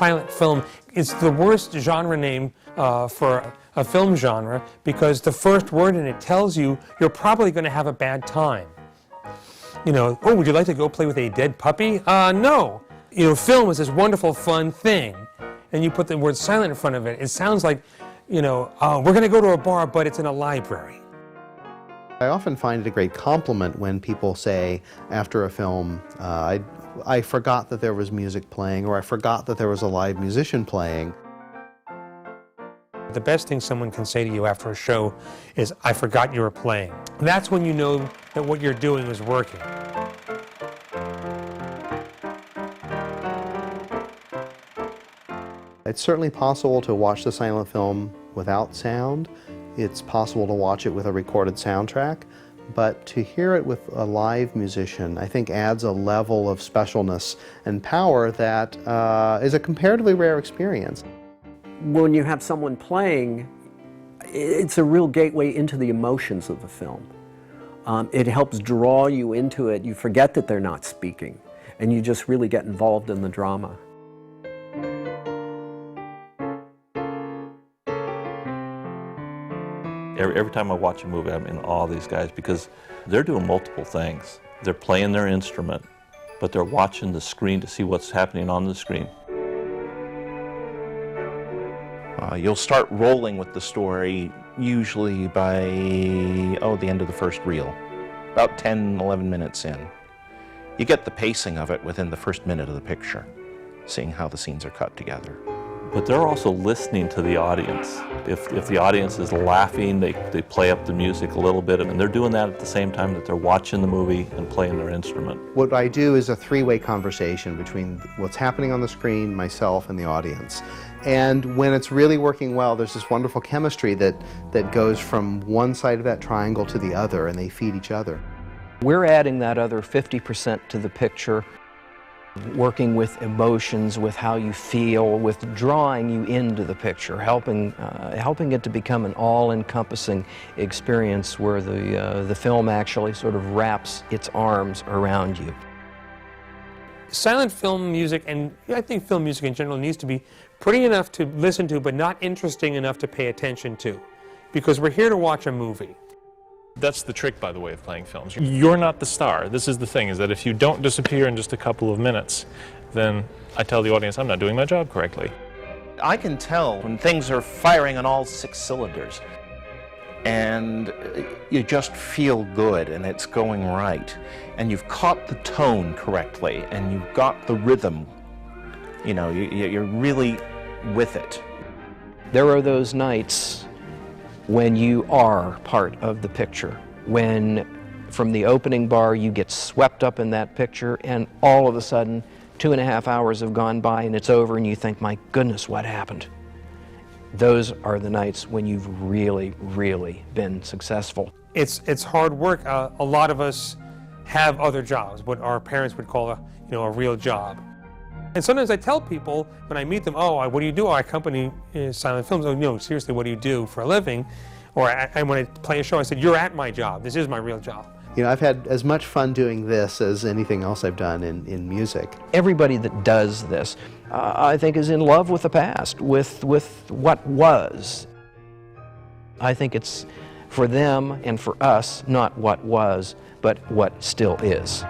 silent film. It's the worst genre name for a film genre because the first word in it tells you you're probably going to have a bad time. You know, oh, would you like to go play with a dead puppy? No. You know, film is this wonderful, fun thing, and you put the word silent in front of it. It sounds like, you know, we're going to go to a bar, but it's in a library. I often find it a great compliment when people say after a film, I forgot that there was music playing, or I forgot that there was a live musician playing. The best thing someone can say to you after a show is, I forgot you were playing. That's when you know that what you're doing is working. It's certainly possible to watch the silent film without sound. It's possible to watch it with a recorded soundtrack, but to hear it with a live musician, I think adds a level of specialness and power that is a comparatively rare experience. When you have someone playing, it's a real gateway into the emotions of the film. It helps draw you into it. You forget that they're not speaking, and you just really get involved in the drama. Every time I watch a movie, I'm in awe of these guys because they're doing multiple things. They're playing their instrument, but they're watching the screen to see what's happening on the screen. You'll start rolling with the story usually by, the end of the first reel, about 10, 11 minutes in. You get the pacing of it within the first minute of the picture, seeing how the scenes are cut together. But they're also listening to the audience. If the audience is laughing, they play up the music a little bit, and they're doing that at the same time that they're watching the movie and playing their instrument. What I do is a three-way conversation between what's happening on the screen, myself, and the audience. And when it's really working well, there's this wonderful chemistry that goes from one side of that triangle to the other, and they feed each other. We're adding that other 50% to the picture, working with emotions, with how you feel, with drawing you into the picture, helping it to become an all-encompassing experience where the film actually sort of wraps its arms around you. Silent film music, and I think film music in general, needs to be pretty enough to listen to, but not interesting enough to pay attention to, because we're here to watch a movie. That's the trick, by the way, of playing films. You're not the star. This is the thing, is that if you don't disappear in just a couple of minutes, then I tell the audience I'm not doing my job correctly. I can tell when things are firing on all 6 cylinders, and you just feel good and it's going right, and you've caught the tone correctly, and you've got the rhythm. You know, you're really with it. There are those nights when you are part of the picture, when from the opening bar you get swept up in that picture, and all of a sudden 2.5 hours have gone by and it's over, and you think, my goodness, what happened? Those are the nights when you've really, really been successful. It's hard work. A lot of us have other jobs, what our parents would call a real job. And sometimes I tell people when I meet them, oh, what do you do? Oh, I accompany silent films. Oh, no, seriously, what do you do for a living? Or when I play a show, I said, you're at my job. This is my real job. You know, I've had as much fun doing this as anything else I've done in music. Everybody that does this, I think, is in love with the past, with what was. I think it's for them and for us, not what was, but what still is.